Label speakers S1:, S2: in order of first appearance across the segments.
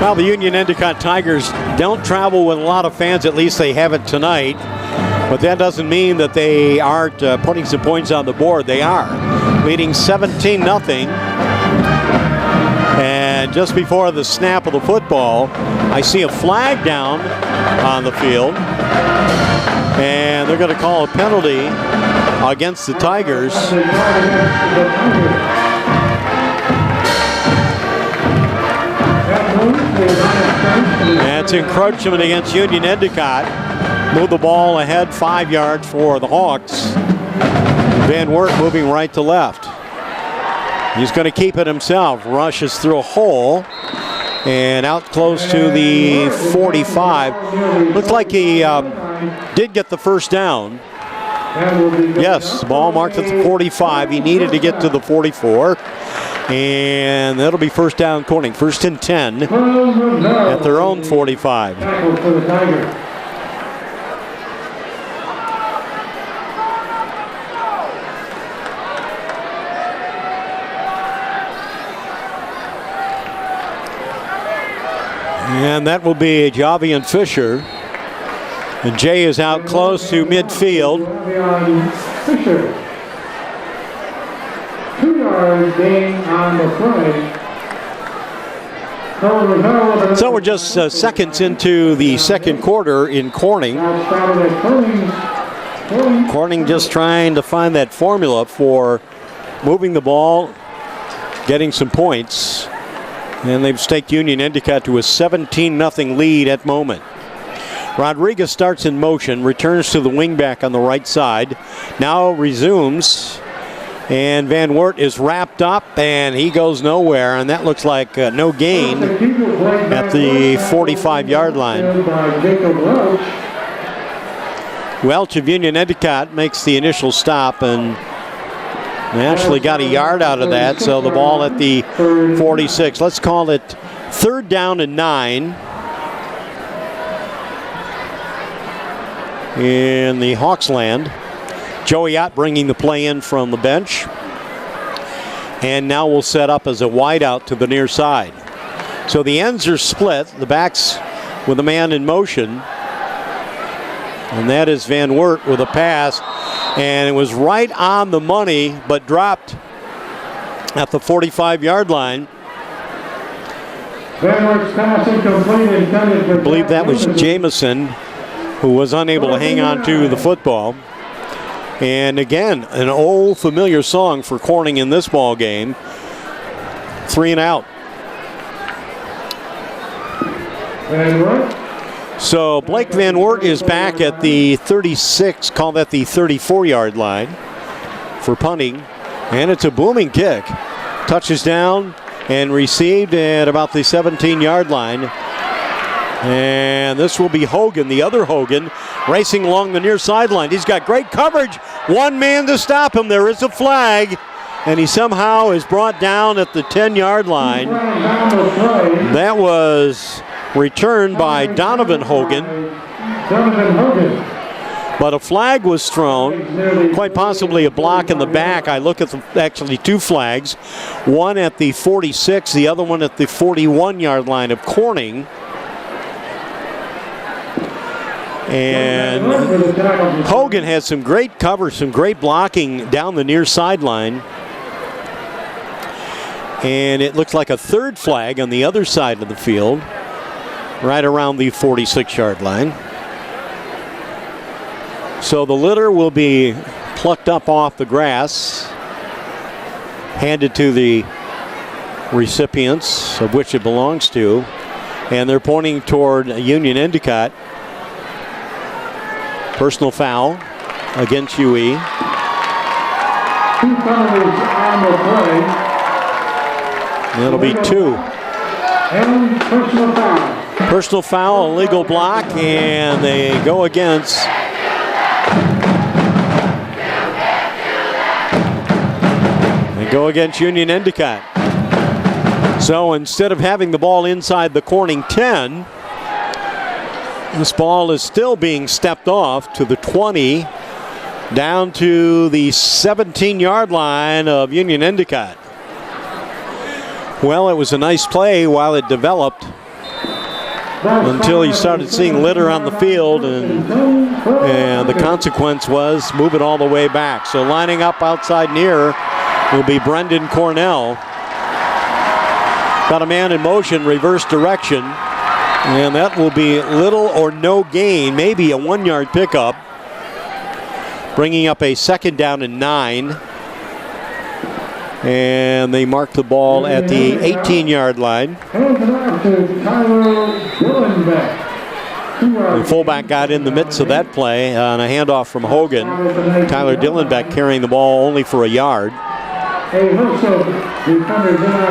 S1: Well, the Union Endicott Tigers don't travel with a lot of fans. At least they haven't tonight. But that doesn't mean that they aren't putting some points on the board. They are, leading 17-0. And just before the snap of the football, I see a flag down on the field. And they're going to call a penalty against the Tigers. That's encroachment against Union Endicott. Move the ball ahead 5 yards for the Hawks. Van Wert moving right to left. He's going to keep it himself. Rushes through a hole and out close to the 45. Looks like he did get the first down. Yes, ball marked at the 45. He needed to get to the 44. And that'll be first down Corning. First and 10 at their own 45. And that will be Javian Fisher. And Jay is out close to midfield.
S2: Fisher. 2 yards gain on the play.
S1: So we're just seconds into the second quarter in Corning. Corning just trying to find that formula for moving the ball, getting some points. And they've staked Union Endicott to a 17-0 lead at moment. Rodriguez starts in motion, returns to the wingback on the right side. Now resumes. And Van Wert is wrapped up, and he goes nowhere. And that looks like no gain at the 45-yard line. Welch of Union Endicott makes the initial stop, and they actually got a yard out of that, so the ball at the 46. Let's call it third down and 9. In the Hawks land. Joey Ott bringing the play in from the bench. And now we'll set up as a wideout to the near side. So the ends are split, the backs with a man in motion. And that is Van Wert with a pass. And it was right on the money, but dropped at the 45-yard line. I believe that was Jamison, who was unable to hang on to the football. And again, an old familiar song for Corning in this ball game. 3 and out. So Blake Van Wert is back at the 36, call that the 34-yard line for punting. And it's a booming kick. Touches down and received at about the 17-yard line. And this will be Hogan, the other Hogan, racing along the near sideline. He's got great coverage. One man to stop him. There is a flag. And he somehow is brought down at the 10-yard line. That was returned by Donovan Hogan. But a flag was thrown, quite possibly a block in the back. I look at actually 2 flags, one at the 46, the other one at the 41-yard line of Corning. And Hogan had some great cover, some great blocking down the near sideline. And it looks like a third flag on the other side of the field, right around the 46-yard line. So the litter will be plucked up off the grass, handed to the recipients of which it belongs to, and they're pointing toward Union Endicott. Personal foul against UE. 2
S2: penalties on the play.
S1: That'll be 2.
S2: And personal foul.
S1: Personal foul, illegal block, and they go against. They go against Union Endicott. So instead of having the ball inside the Corning 10, this ball is still being stepped off to the 20, down to the 17-yard line of Union Endicott. Well, it was a nice play while it developed. until he started seeing litter on the field, and the consequence was move it all the way back. So lining up outside near will be Brendan Cornell. Got a man in motion, reverse direction, and that will be little or no gain, maybe a 1-yard pickup, bringing up a 2nd down and 9. And they mark the ball at the 18-yard line. The fullback got in the midst of that play on a handoff from Hogan. Tyler Dillenbeck carrying the ball only for a yard.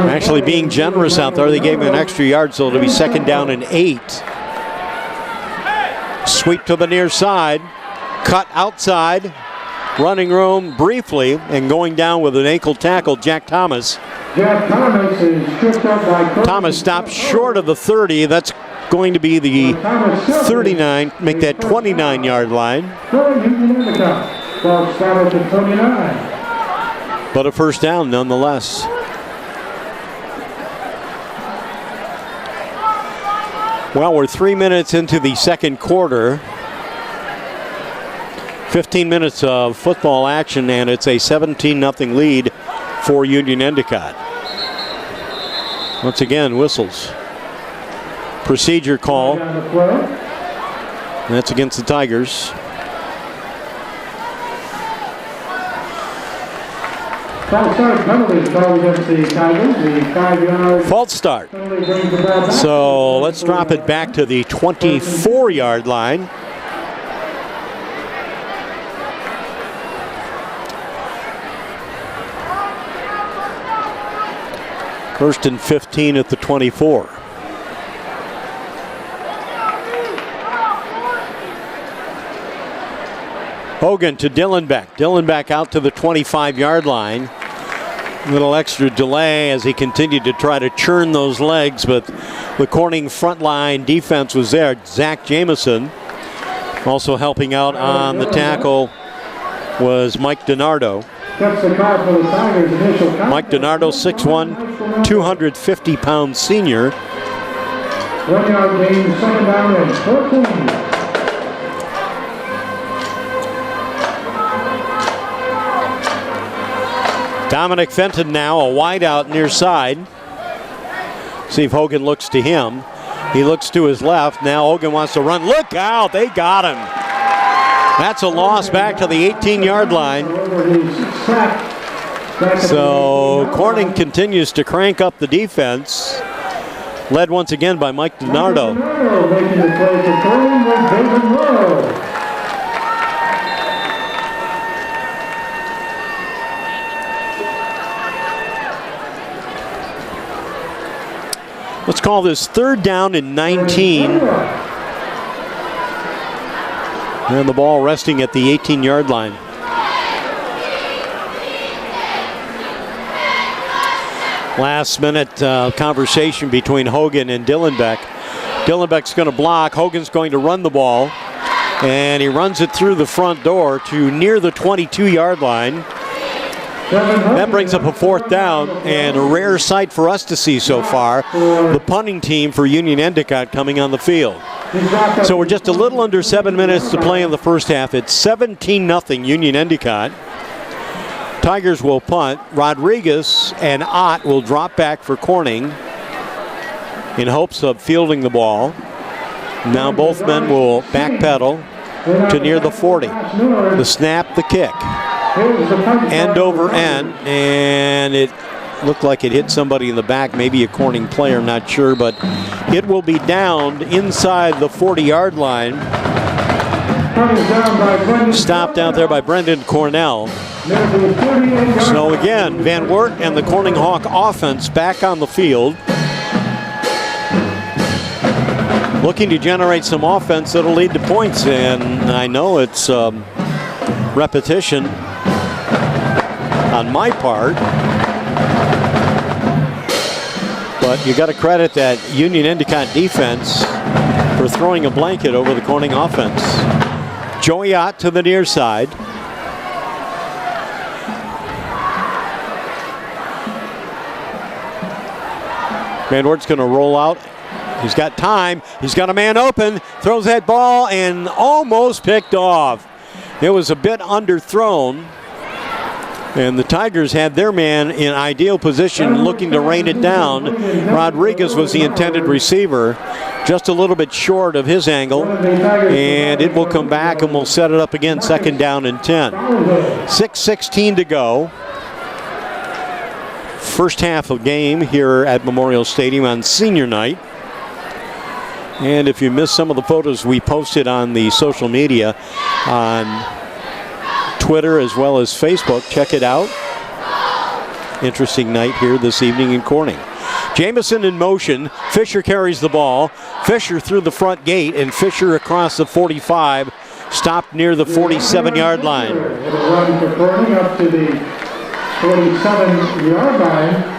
S1: Actually being generous out there, they gave him an extra yard, so it'll be 2nd down and 8. Sweep to the near side, cut outside, running room briefly, and going down with an ankle tackle, Jack Thomas.
S2: Jack Thomas is tripped up by
S1: Thomas stops short of the 30. That's going to be the 39, make that 29-yard line. But a 1st down nonetheless. Well, we're 3 minutes into the 2nd quarter. 15 minutes of football action, and it's a 17-0 lead for Union Endicott. Once again, whistles. Procedure call. That's against the Tigers. False start. So let's drop it back to the 24-yard line. First and 15 at the 24. Hogan to Dillenbeck. Dillenbeck out to the 25-yard line. A little extra delay as he continued to try to churn those legs, but the Corning front line defense was there. Zach Jameson. Also helping out on the tackle was Mike DiNardo. Mike DiNardo, 6'1", 250-pound senior.
S2: 1-yard gain, 2nd down and 14.
S1: Dominic Fenton now, a wide out near side. See if Hogan looks to him. He looks to his left. Now Hogan wants to run. Look out, they got him. That's a loss back to the 18-yard line. So Corning continues to crank up the defense. Led once again by Mike DiNardo.
S2: Making the play for Corning with David Rowe.
S1: Let's call this 3rd down and 19. And the ball resting at the 18-yard line. Last minute conversation between Hogan and Dillenbeck. Dillenbeck's going to block. Hogan's going to run the ball. And he runs it through the front door to near the 22-yard line. That brings up a 4th down, and a rare sight for us to see so far. The punting team for Union Endicott coming on the field. So we're just a little under 7 minutes to play in the first half. It's 17-0 Union Endicott. Tigers will punt. Rodriguez and Ott will drop back for Corning in hopes of fielding the ball. Now both men will backpedal to near the 40. The snap, the kick. End over end, and it looked like it hit somebody in the back, maybe a Corning player, not sure, but it will be downed inside the 40-yard line. Stopped out there by Brendan Cornell. So again, Van Wert and the Corning Hawk offense back on the field, looking to generate some offense that'll lead to points, and I know it's repetition on my part, but you got to credit that Union Endicott defense for throwing a blanket over the Corning offense. Joey Ott to the near side. Van Wert's going to roll out He's got time. He's got a man open. Throws that ball and almost picked off. It was a bit underthrown. And the Tigers had their man in ideal position looking to rain it down. Rodriguez was the intended receiver, just a little bit short of his angle. And it will come back and we'll set it up again, second down and 10. 6:16 to go. First half of game here at Memorial Stadium on senior night. And if you missed some of the photos we posted on the social media on Twitter as well as Facebook, check it out. Interesting night here this evening in Corning. Jamison in motion. Fisher carries the ball. Fisher through the front gate and Fisher across the 45. Stopped near the 47-yard line.
S2: It'll run for Corning up to the 47-yard line.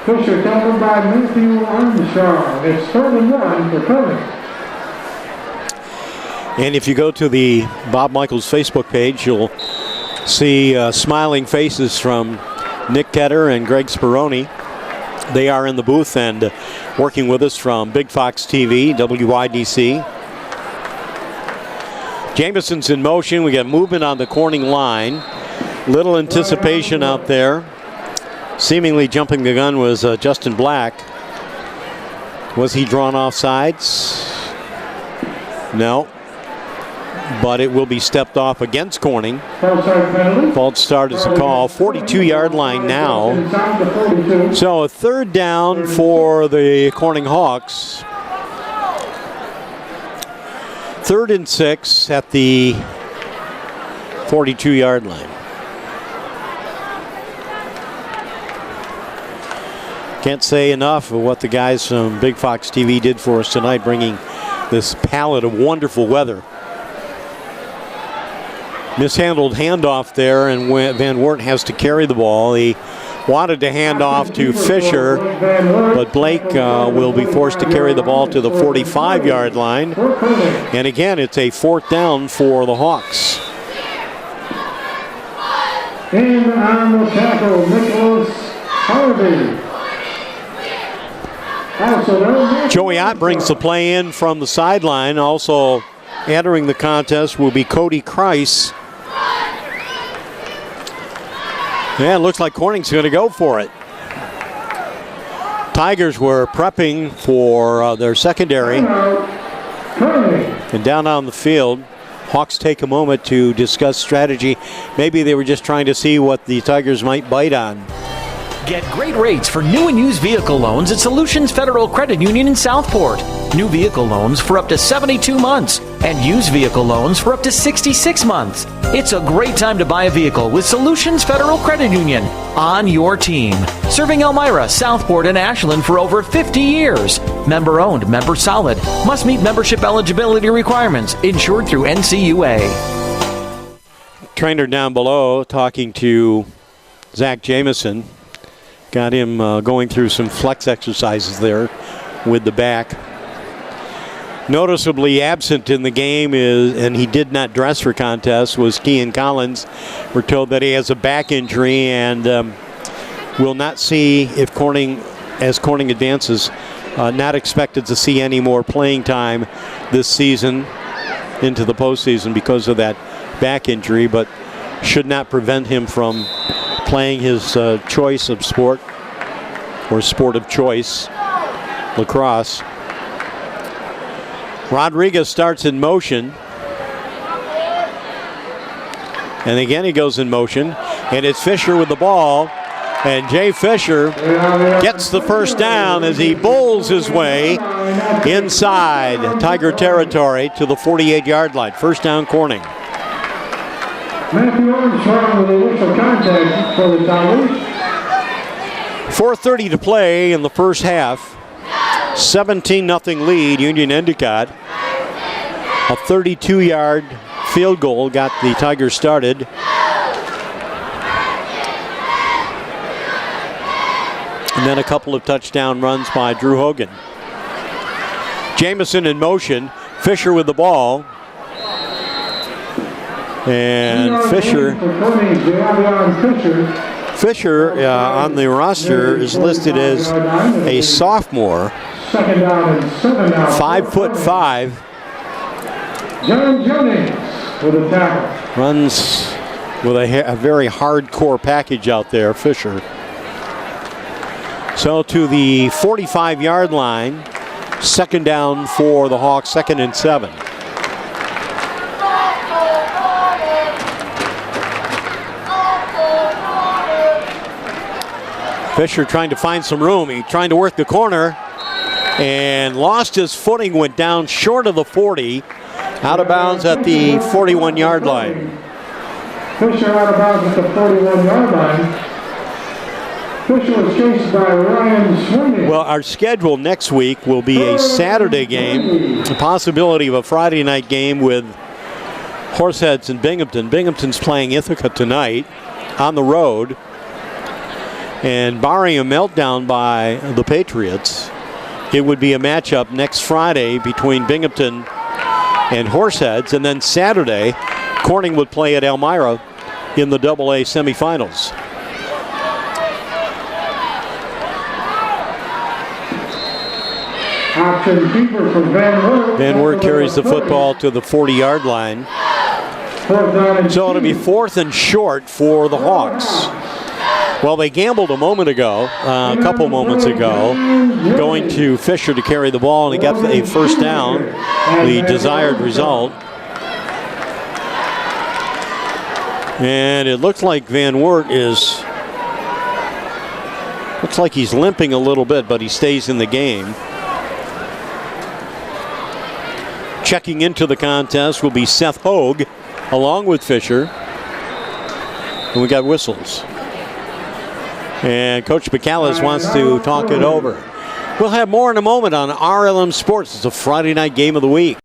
S2: Fisher tackled by Matthew Armstrong. It's 31 for Corning.
S1: And if you go to the Bob Michaels Facebook page, you'll see smiling faces from Nick Tedder and Greg Speroni. They are in the booth and working with us from Big Fox TV, WYDC. Jamison's in motion. We got movement on the Corning line. Little anticipation out there. Seemingly jumping the gun was Justin Black. Was he drawn off sides? No. But it will be stepped off against Corning. False start is a call. 42-yard line now. So a third down for the Corning Hawks. 3rd and 6 at the 42-yard line. Can't say enough of what the guys from Big Fox TV did for us tonight, bringing this palette of wonderful weather. Mishandled handoff there, and Van Wert has to carry the ball. He wanted to hand off to Fisher, but Blake will be forced to carry the ball to the 45-yard line. And again, it's a 4th down for the Hawks.
S2: In on the tackle, Nicholas Harvey.
S1: Joey Ott brings the play in from the sideline. Also entering the contest will be Cody Kreis. Yeah, it looks like Corning's going to go for it. Tigers were prepping for their secondary. And down on the field, Hawks take a moment to discuss strategy. Maybe they were just trying to see what the Tigers might bite on.
S3: Get great rates for new and used vehicle loans at Solutions Federal Credit Union in Southport. New vehicle loans for up to 72 months and used vehicle loans for up to 66 months. It's a great time to buy a vehicle with Solutions Federal Credit Union on your team. Serving Elmira, Southport, and Ashland for over 50 years. Member owned, member solid. Must meet membership eligibility requirements. Insured through NCUA.
S1: Trainer down below talking to Zach Jamison. Got him going through some flex exercises there with the back. Noticeably absent in the game is, and he did not dress for contest, was Kean Collins. We're told that he has a back injury and will not see if Corning advances. Not expected to see any more playing time this season into the postseason because of that back injury, but should not prevent him from playing his choice of sport, or sport of choice, lacrosse. Rodriguez starts in motion. And again he goes in motion. And it's Fisher with the ball. And Jay Fisher gets the first down as he bowls his way inside Tiger territory to the 48-yard line. First down, Corning.
S2: Matthew Armstrong with the initial contact for the Tigers.
S1: 4:30 to play in the first half. 17-0 lead, Union Endicott. A 32-yard field goal got the Tigers started. And then a couple of touchdown runs by Drew Hogan. Jamison in motion. Fisher with the ball. And Fisher on the roster is listed as a sophomore.
S2: Second down and 7 now.
S1: 5'5".
S2: John Jennings with a tackle.
S1: Runs with a very hardcore package out there, Fisher. So to the 45-yard line. Second down for the Hawks, 2nd and 7. Fisher trying to find some room. He's trying to work the corner and lost his footing, went down short of the 40, out of bounds at the 41-yard line.
S2: Fisher out of bounds at the 41-yard line. Fisher was chased by Ryan Sweeney.
S1: Well, our schedule next week will be a Saturday game, the possibility of a Friday night game with Horseheads and Binghamton. Binghamton's playing Ithaca tonight on the road. And barring a meltdown by the Patriots, it would be a matchup next Friday between Binghamton and Horseheads. And then Saturday, Corning would play at Elmira in the AA semifinals.
S2: Option keeper for Van Wert.
S1: Van Wert carries the football to the 40-yard line. So it'll be 4th and short for the Hawks. Well, they gambled a moment ago, a couple moments ago, going to Fisher to carry the ball, and he got a first down, the desired result. And it looks like Van Wert looks like he's limping a little bit, but he stays in the game. Checking into the contest will be Seth Hogue along with Fisher. And we got whistles. And Coach McAllis wants to talk it over. We'll have more in a moment on RLM Sports. It's a Friday night game of the week.